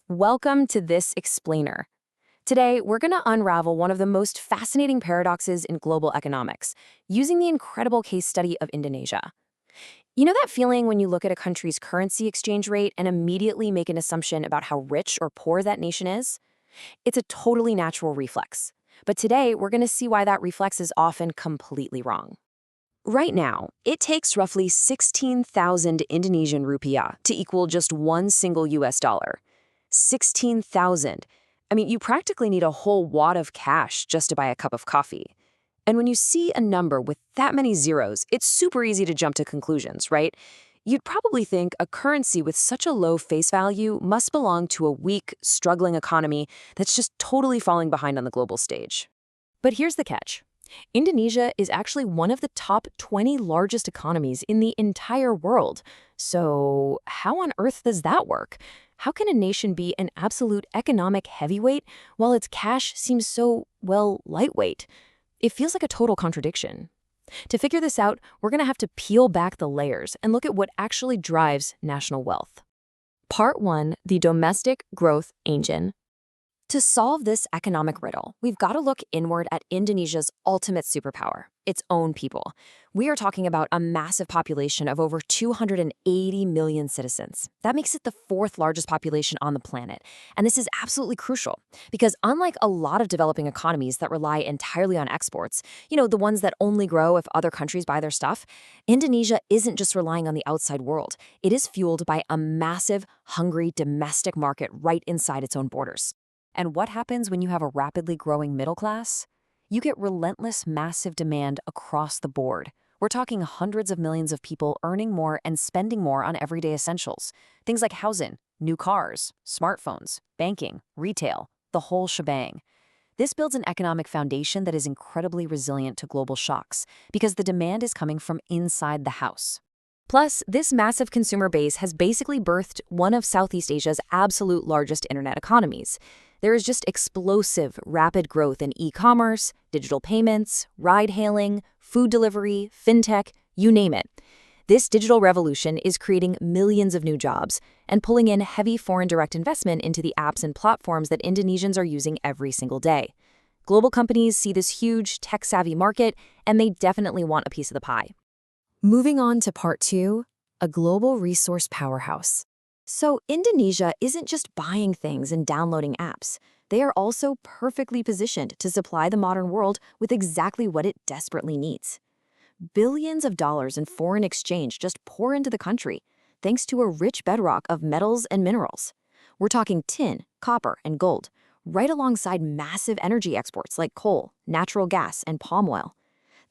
Welcome to This Explainer. Today, we're going to unravel one of the most fascinating paradoxes in global economics, using the incredible case study of Indonesia. You know that feeling when you look at a country's currency exchange rate and immediately make an assumption about how rich or poor that nation is? It's a totally natural reflex. But today, we're going to see why that reflex is often completely wrong. Right now, it takes roughly 16,000 Indonesian rupiah to equal just one single US dollar. 16,000. I mean, you practically need a whole wad of cash just to buy a cup of coffee. And when you see a number with that many zeros, it's super easy to jump to conclusions, right? You'd probably think a currency with such a low face value must belong to a weak, struggling economy that's just totally falling behind on the global stage. But here's the catch. Indonesia is actually one of the top 20 largest economies in the entire world. So how on earth does that work? How can a nation be an absolute economic heavyweight while its cash seems so, well, lightweight? It feels like a total contradiction. To figure this out, we're going to have to peel back the layers and look at what actually drives national wealth. Part 1, the domestic growth engine. To solve this economic riddle, we've got to look inward at Indonesia's ultimate superpower, its own people. We are talking about a massive population of over 280 million citizens. That makes it the fourth largest population on the planet. And this is absolutely crucial because unlike a lot of developing economies that rely entirely on exports, the ones that only grow if other countries buy their stuff, Indonesia isn't just relying on the outside world. It is fueled by a massive, hungry domestic market right inside its own borders. And what happens when you have a rapidly growing middle class? You get relentless, massive demand across the board. We're talking hundreds of millions of people earning more and spending more on everyday essentials. Things like housing, new cars, smartphones, banking, retail, the whole shebang. This builds an economic foundation that is incredibly resilient to global shocks because the demand is coming from inside the house. Plus, this massive consumer base has basically birthed one of Southeast Asia's absolute largest internet economies. There is just explosive, rapid growth in e-commerce, digital payments, ride-hailing, food delivery, fintech, you name it. This digital revolution is creating millions of new jobs and pulling in heavy foreign direct investment into the apps and platforms that Indonesians are using every single day. Global companies see this huge, tech-savvy market, and they definitely want a piece of the pie. Moving on to part 2, a global resource powerhouse. So Indonesia isn't just buying things and downloading apps. They are also perfectly positioned to supply the modern world with exactly what it desperately needs. Billions of dollars in foreign exchange just pour into the country, thanks to a rich bedrock of metals and minerals. We're talking tin, copper, and gold, right alongside massive energy exports like coal, natural gas, and palm oil.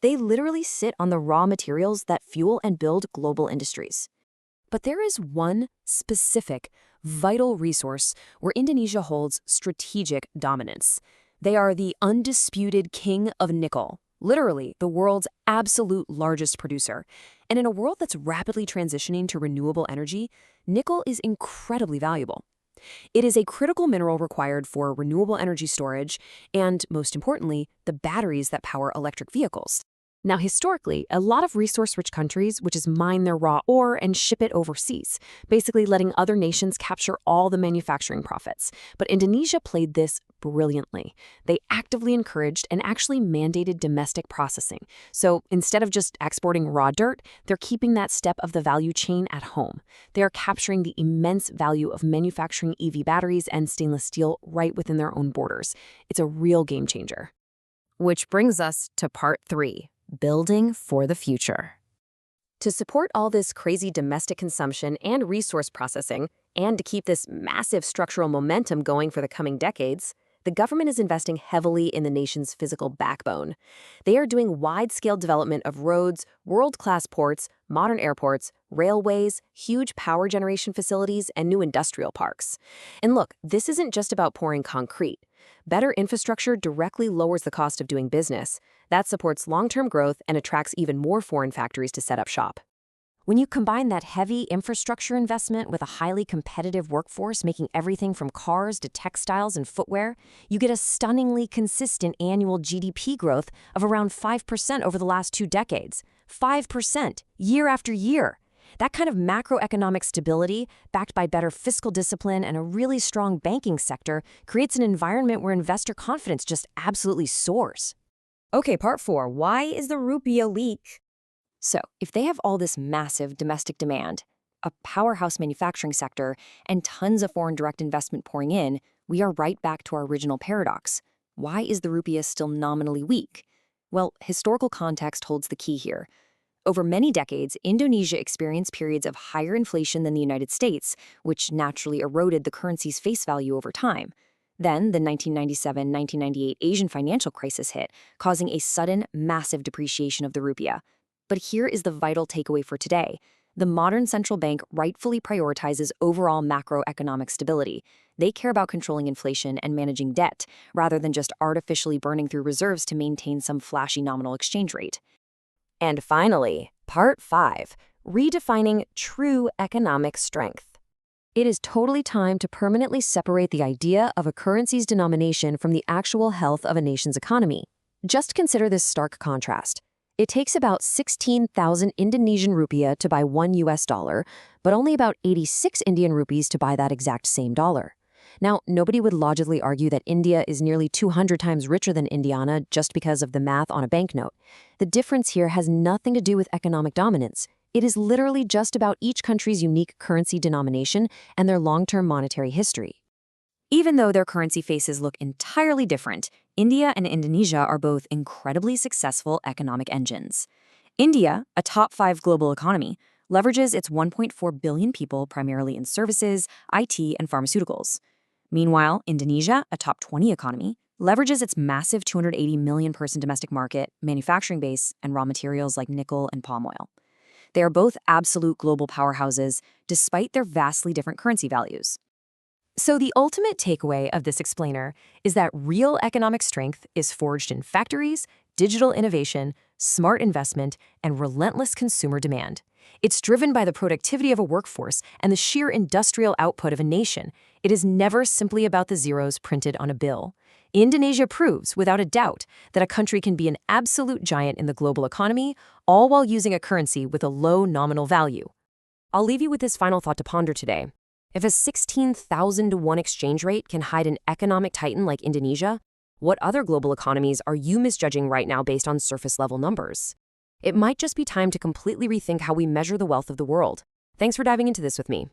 They literally sit on the raw materials that fuel and build global industries. But there is one specific, vital resource where Indonesia holds strategic dominance. They are the undisputed king of nickel, literally the world's absolute largest producer. And in a world that's rapidly transitioning to renewable energy, nickel is incredibly valuable. It is a critical mineral required for renewable energy storage and, most importantly, the batteries that power electric vehicles. Now, historically, a lot of resource-rich countries would just mine their raw ore and ship it overseas, basically letting other nations capture all the manufacturing profits. But Indonesia played this brilliantly. They actively encouraged and actually mandated domestic processing. So instead of just exporting raw dirt, they're keeping that step of the value chain at home. They are capturing the immense value of manufacturing EV batteries and stainless steel right within their own borders. It's a real game changer. Which brings us to part 3. Building for the future. To support all this crazy domestic consumption and resource processing, and to keep this massive structural momentum going for the coming decades, the government is investing heavily in the nation's physical backbone. They are doing wide-scale development of roads, world-class ports, modern airports, railways, huge power generation facilities, and new industrial parks. And look, this isn't just about pouring concrete. Better infrastructure directly lowers the cost of doing business. That supports long-term growth and attracts even more foreign factories to set up shop. When you combine that heavy infrastructure investment with a highly competitive workforce making everything from cars to textiles and footwear, you get a stunningly consistent annual GDP growth of around 5% over the last 2 decades. 5%, year after year. That kind of macroeconomic stability, backed by better fiscal discipline and a really strong banking sector, creates an environment where investor confidence just absolutely soars. Okay, part 4. Why is the rupee a leak? So, if they have all this massive domestic demand, a powerhouse manufacturing sector, and tons of foreign direct investment pouring in, we are right back to our original paradox. Why is the rupee still nominally weak? Well, historical context holds the key here. Over many decades, Indonesia experienced periods of higher inflation than the United States, which naturally eroded the currency's face value over time. Then, the 1997-1998 Asian financial crisis hit, causing a sudden, massive depreciation of the rupiah. But here is the vital takeaway for today. The modern central bank rightfully prioritizes overall macroeconomic stability. They care about controlling inflation and managing debt, rather than just artificially burning through reserves to maintain some flashy nominal exchange rate. And finally, part 5, redefining true economic strength. It is totally time to permanently separate the idea of a currency's denomination from the actual health of a nation's economy. Just consider this stark contrast. It takes about 16,000 Indonesian rupiah to buy $1, but only about 86 Indian rupees to buy that exact same dollar. Now, nobody would logically argue that India is nearly 200 times richer than Indiana just because of the math on a banknote. The difference here has nothing to do with economic dominance. It is literally just about each country's unique currency denomination and their long-term monetary history. Even though their currency faces look entirely different, India and Indonesia are both incredibly successful economic engines. India, a top 5 global economy, leverages its 1.4 billion people primarily in services, IT, and pharmaceuticals. Meanwhile, Indonesia, a top 20 economy, leverages its massive 280 million person domestic market, manufacturing base, and raw materials like nickel and palm oil. They are both absolute global powerhouses, despite their vastly different currency values. So the ultimate takeaway of this explainer is that real economic strength is forged in factories, digital innovation, smart investment, and relentless consumer demand. It's driven by the productivity of a workforce and the sheer industrial output of a nation. It is never simply about the zeros printed on a bill. Indonesia proves, without a doubt, that a country can be an absolute giant in the global economy, all while using a currency with a low nominal value. I'll leave you with this final thought to ponder today. If a 16,000 to 1 exchange rate can hide an economic titan like Indonesia, what other global economies are you misjudging right now based on surface-level numbers? It might just be time to completely rethink how we measure the wealth of the world. Thanks for diving into this with me.